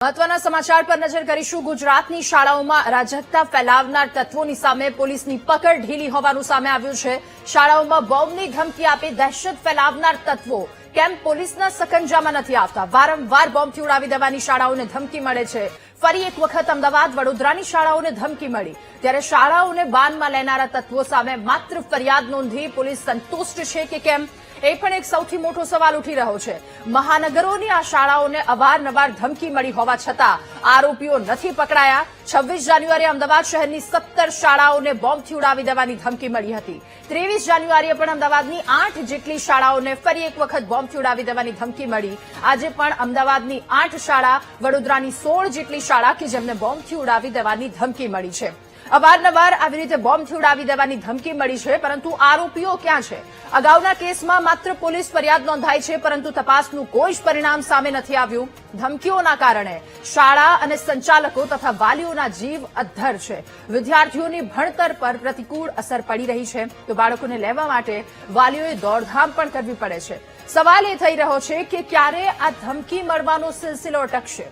મહત્વના સમાચાર પર નજર કરીશું। ગુજરાતની શાળાઓમાં અરાજકતા ફેલાવનાર તત્વોની સામે પોલીસની પકડ ઢીલી હોવાનું સામે આવ્યું છે। શાળાઓમાં બોમ્બની ધમકી આપી દહેશત ફેલાવનાર તત્વો કેમ પોલીસના સકંજામાં નથી આવતા? વારંવાર બોમ્બથી ઉડાવી દેવાની શાળાઓને ધમકી મળે છે। ફરી એક વખત અમદાવાદ વડોદરાની શાળાઓને ધમકી મળી, ત્યારે શાળાઓને બાનમાં લેનારા તત્વો સામે માત્ર ફરિયાદ નોંધી પોલીસ સંતુષ્ટ છે કે કેમ, એ પણ એક સૌથી મોટો સવાલ ઉઠી રહ્યો છે। મહાનગરોની આ શાળાઓને અવારનવાર ધમકી મળી હોવા છતાં આરોપીઓ નથી પકડાયા। 26 જાન્યુઆરીએ અમદાવાદ શહેરની 17 શાળાઓને બોમ્બથી ઉડાવી દેવાની ધમકી મળી હતી। 23 જાન્યુઆરીએ પણ અમદાવાદની 8 જેટલી શાળાઓને ફરી એક વખત બોમ્બથી ઉડાવી દેવાની ધમકી મળી। આજે પણ અમદાવાદની 8 શાળા, વડોદરાની 16 જેટલી શાળા કે જેમને બોમ્બથી ઉડાવી દેવાની ધમકી મળી છે। અવારનવાર આવી રીતે બોમ્બથી ઉડાવી દેવાની ધમકી મળી છે, પરંતુ આરોપીઓ ક્યાં છે? અગાઉના કેસમાં માત્ર પોલીસ ફરિયાદ નોંધાઈ છે, પરંતુ તપાસનું કોઈ જ પરિણામ સામે નથી આવ્યું। ધમકીઓના કારણે શાળા અને સંચાલકો તથા વાલીઓના જીવ અદ્ધર છે। વિદ્યાર્થીઓની ભણતર પર પ્રતિકૂળ અસર પડી રહી છે, તો બાળકોને લેવા માટે વાલીઓએ દોડધામ પણ કરવી પડે છે। સવાલ એ થઈ રહ્યો છે કે ક્યારે આ ધમકી મળવાનો સિલસિલો અટકશે?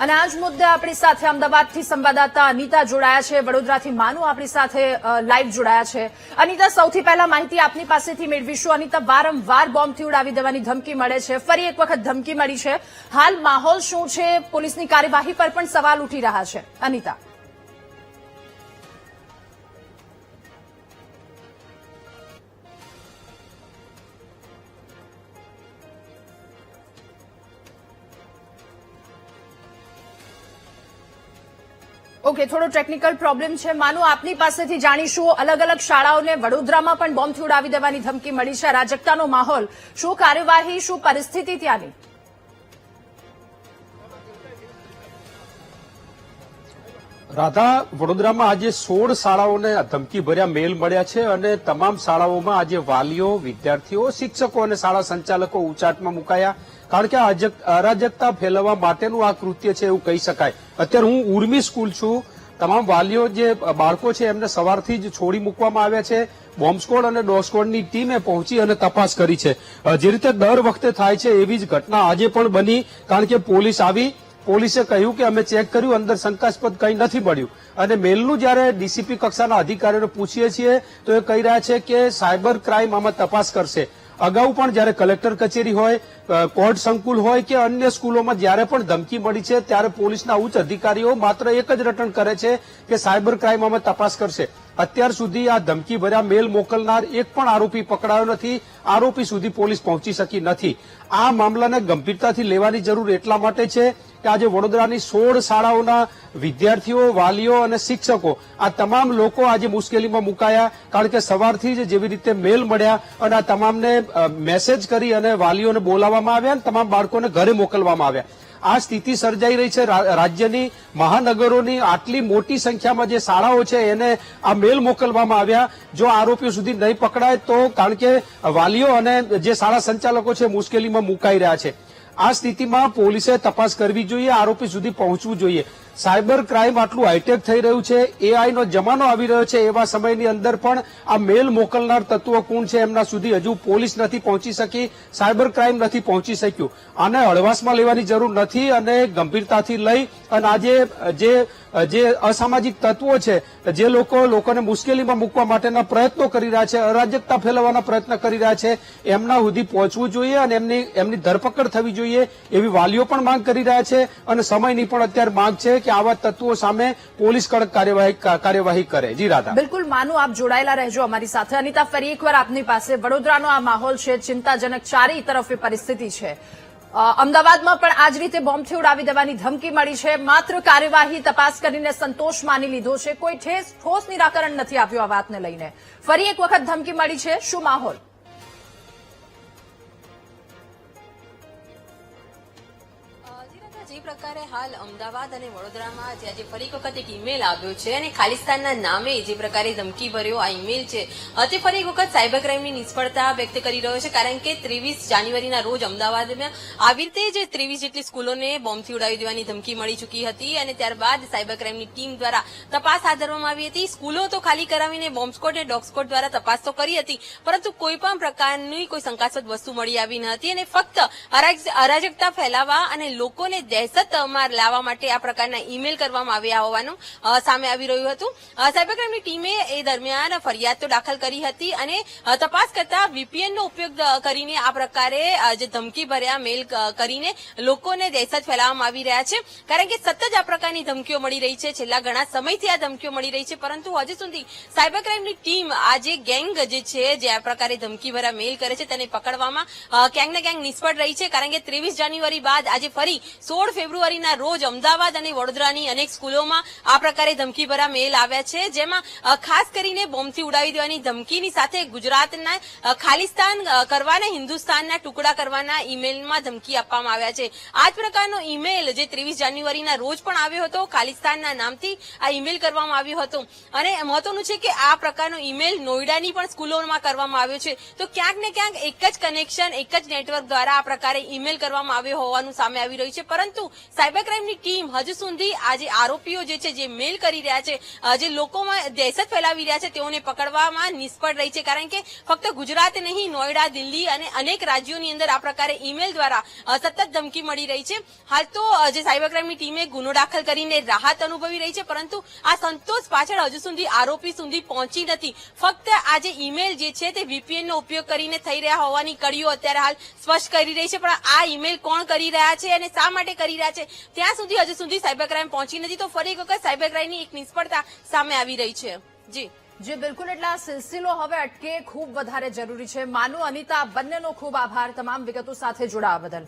અને આ જ મુદ્દે આપણી સાથે અમદાવાદથી સંવાદદાતા અનિતા જોડાયા છે, વડોદરાથી માનુ આપણી સાથે લાઈવ જોડાયા છે। અનિતા, સૌથી પહેલા માહિતી આપની પાસેથી મેળવીશું। અનિતા, વારંવાર બોમ્બથી ઉડાવી દેવાની ધમકી મળે છે, ફરી એક વખત ધમકી મળી છે, હાલ માહોલ શું છે? પોલીસની કાર્યવાહી પર પણ સવાલ ઉઠી રહ્યા છે। અનિતા, ઓકે, થોડો ટેકનિકલ પ્રોબ્લેમ છે। માનુ, આપની પાસેથી જાણીશું, અલગ અલગ શાળાઓને વડોદરામાં પણ બોમ્બથી ઉડાવી દેવાની ધમકી મળી છે, અરાજકતાનો માહોલ, શું કાર્યવાહી, શું પરિસ્થિતિ ત્યાંની? રાધા, વડોદરામાં આજે 16 શાળાઓને ધમકી ભર્યા મેલ મળ્યા છે અને તમામ શાળાઓમાં આજે વાલીઓ, વિદ્યાર્થીઓ, શિક્ષકો અને શાળા સંચાલકો ઉચાટમાં મુકાયા, કારણ કે આ અરાજકતા ફેલાવવા માટેનું આ કૃત્ય છે એવું કહી શકાય। અત્યારે હું ઉર્મી સ્કૂલ છું, તમામ વાલીઓ જે બાળકો છે એમને સવારથી જ છોડી મૂકવામાં આવ્યા છે। બોમ્બ સ્ક્વોડ અને ડોગ સ્ક્વોડની ટીમે પહોંચી અને તપાસ કરી છે। જે રીતે દર વખતે થાય છે એવી જ ઘટના આજે પણ બની, કારણ કે પોલીસ આવી, પોલીસે કહ્યું કે અમે ચેક કર્યું, અંદર શંકાસ્પદ કંઈ નથી મળ્યું। અને મેલનું જયારે ડીસીપી કક્ષાના અધિકારીઓને પૂછીએ છીએ તો એ કહી રહ્યા છે કે સાયબર ક્રાઇમ આમાં તપાસ કરશે। અગાઉ પણ જયારે કલેક્ટર કચેરી હોય, કોર્ટ સંકુલ હોય કે અન્ય સ્કૂલોમાં જયારે પણ ધમકી મળી છે ત્યારે પોલીસના ઉચ્ચ અધિકારીઓ માત્ર એક જ રટણ કરે છે કે સાયબર ક્રાઇમ આમાં તપાસ કરશે। અત્યાર સુધી આ ધમકી ભર્યા મેલ મોકલનાર એક પણ આરોપી પકડાયો નથી, આરોપી સુધી પોલીસ પહોંચી શકી નથી। આ મામલાને ગંભીરતાથી લેવાની જરૂર એટલા માટે છે કે આજે વડોદરાની 16 શાળાઓના વિદ્યાર્થીઓ, વાલીઓ અને શિક્ષકો, આ તમામ લોકો આજે મુશ્કેલીમાં મુકાયા, કારણ કે સવારથી જ જેવી રીતે મેલ મળ્યા અને આ તમામને મેસેજ કરી અને વાલીઓને બોલાવવામાં આવ્યા અને તમામ બાળકોને ઘરે મોકલવામાં આવ્યા। આ સ્થિતિ સર્જાઈ રહી છે રાજ્યની મહાનગરોની। આટલી મોટી સંખ્યામાં જે શાળાઓ છે એને આ મેલ મોકલવામાં આવ્યા। જો આરોપીઓ સુધી નહીં પકડાય તો, કારણ કે વાલીઓ અને જે શાળા સંચાલકો છે મુશ્કેલીમાં મુકાઈ રહ્યા છે। આ સ્થિતિમાં પોલીસે તપાસ કરવી જોઈએ, આરોપી સુધી પહોંચવું જોઈએ। સાયબર ક્રાઇમ આટલું હાઈટેક થઈ રહ્યું છે, એઆઈનો જમાનો આવી રહ્યો છે, એવા સમયની અંદર પણ આ મેલ મોકલનાર તત્વો કોણ છે એમના સુધી હજુ પોલીસ નથી પહોંચી શકી, સાયબર ક્રાઇમ નથી પહોંચી શક્યું। આને હળવાશમાં લેવાની જરૂર નથી અને ગંભીરતાથી લઈ અને આજે જે અસામાજિક તત્વો છે, જે લોકોને મુશ્કેલીમાં મૂકવા માટેના પ્રયત્નો કરી રહ્યા છે, અરાજકતા ફેલાવવાના પ્રયત્ન કરી રહ્યા છે, એમના સુધી પહોંચવું જોઈએ અને એમની ધરપકડ થવી જોઈએ, એવી વાલીઓ પણ માંગ કરી રહ્યા છે અને સમયની પણ અત્યારે માંગ છે કે આવા તત્વો સામે પોલીસ કડક કાર્યવાહી કરે। જી રાધા, બિલકુલ માનુ, આપ જોડાયેલા રહેજો અમારી સાથે। અનિતા, ફરી એકવાર આપની પાસે, વડોદરાનો આ માહોલ છે ચિંતાજનક, ચારે તરફ પરિસ્થિતિ છે। અમદાવાદમાં પણ આ જ રીતે બોમ્બથી ઉડાવી દેવાની ધમકી મળી છે, માત્ર કાર્યવાહી તપાસ કરીને સંતોષ માની લીધો છે, કોઈ ઠોસ નિરાકરણ નથી આપ્યું આ વાતને લઈને। ફરી એક વખત ધમકી મળી છે, શું માહોલ? જે પ્રકારે હાલ અમદાવાદ અને વડોદરામાં જે આજે ફરી એક વખત એક ઈમેલ આવ્યો છે અને ખાલિસ્તાનના નામે જે પ્રકારે ધમકી ભર્યો આ ઈમેલ છે તે ફરી એક વખત સાયબર ક્રાઇમની નિષ્ફળતા વ્યક્ત કરી રહ્યો છે, કારણ કે 23 જાન્યુઆરીના રોજ અમદાવાદમાં આવી રીતે જે 23 જેટલી સ્કૂલોને બોમ્બથી ઉડાવી દેવાની ધમકી મળી ચૂકી હતી અને ત્યારબાદ સાયબર ક્રાઇમની ટીમ દ્વારા તપાસ હાથ ધરવામાં આવી હતી. સ્કૂલો તો ખાલી કરાવીને બોમ્બ સ્કોડ અને ડોગ સ્કોડ દ્વારા તપાસ તો કરી હતી, પરંતુ કોઈ પણ પ્રકારની કોઈ શંકાસ્પદ વસ્તુ મળી આવી ન હતી અને ફક્ત અરાજકતા ફેલાવવા અને લોકોને દહેશતમાં લાવવા માટે આ પ્રકારના ઈમેલ કરવામાં આવ્યા હોવાનું સામે આવી રહ્યું હતું. સાયબર ક્રાઇમની ટીમે એ દરમિયાન ફરિયાદ તો દાખલ કરી હતી અને તપાસ કરતા વીપીએનનો ઉપયોગ કરીને આ પ્રકારે જે ધમકી ભર્યા મેલ કરીને લોકોને દહેશત ફેલાવવામાં આવી રહ્યા છે, કારણ કે સતત આ પ્રકારની ધમકીઓ મળી રહી છે. છેલ્લા ઘણા સમયથી આ ધમકીઓ મળી રહી છે, પરંતુ હજુ સુધી સાયબર ક્રાઇમની ટીમ આ જે ગેંગ જે છે જે આ પ્રકારે ધમકી ભર્યા મેલ કરે છે તેને પકડવામાં ક્યાંક ને ક્યાંક નિષ્ફળ રહી છે, કારણ કે 23 જાન્યુઆરી બાદ આજે ફરી 16 ફેબ્રુઆરીના રોજ અમદાવાદ અને વડોદરાની અનેક સ્કૂલોમાં આ પ્રકારે ધમકી ભર્યા મેલ આવ્યા છે, જેમાં ખાસ કરીને બોમ્બથી ઉડાવી દેવાની ધમકીની સાથે ગુજરાતના ખાલિસ્તાન કરવાના હિન્દુસ્તાનના ટુકડા કરવાના ઈમેલમાં ધમકી આપવામાં આવ્યા છે. આ જ પ્રકારનો ઈમેલ જે 23 જાન્યુઆરીના રોજ પણ આવ્યો હતો, ખાલિસ્તાનના નામથી આ ઈમેલ કરવામાં આવ્યો હતો અને મહત્વનું છે કે આ પ્રકારનો ઈમેલ નોઈડાની પણ સ્કૂલોમાં કરવામાં આવ્યો છે. તો ક્યાંક ને ક્યાંક એક જ કનેક્શન એક જ નેટવર્ક દ્વારા આ પ્રકારે ઈમેલ કરવામાં આવ્યો હોવાનું સામે આવી રહ્યું છે, પરંતુ સાયબર ક્રાઇમની ટીમ હજુ સુધી આ જે આરોપીઓ જે છે જે મેલ કરી રહ્યા છે, જે લોકોમાં દહેશત ફેલાવી રહ્યા છે તેઓને પકડવામાં નિષ્ફળ રહી છે, કારણ કે ફક્ત ગુજરાત નહીં, નોઈડા, દિલ્હી અને અનેક રાજ્યોની અંદર આ પ્રકારે ઈમેલ દ્વારા સતત ધમકી મળી રહી છે. હાલ તો જે સાયબર ક્રાઇમની ટીમે ગુનો દાખલ કરીને રાહત અનુભવી રહી છે, પરંતુ આ સંતોષ પાછળ હજુ સુધી આરોપી સુધી પહોંચી નથી. ફક્ત આ જે ઈમેલ જે છે તે વીપીએનનો ઉપયોગ કરીને થઈ રહ્યા હોવાની કડીઓ અત્યારે હાલ સ્પષ્ટ કરી રહી છે, પણ આ ઈમેલ કોણ કરી રહ્યા છે અને શા માટે કરી રહ્યા છે ત્યાં સુધી હજુ સુધી સાયબર ક્રાઇમ પહોંચી નથી. તો ફરી એક વખત સાયબર ક્રાઇમની એક નિષ્ફળતા સામે આવી રહી છે. જી બિલકુલ, એટલે આ સિલસિલો હવે અટકે ખૂબ વધારે જરૂરી છે. માનુ, અનિતા, બંનેનો ખૂબ આભાર તમામ વિગતો સાથે જોડાવા બદલ.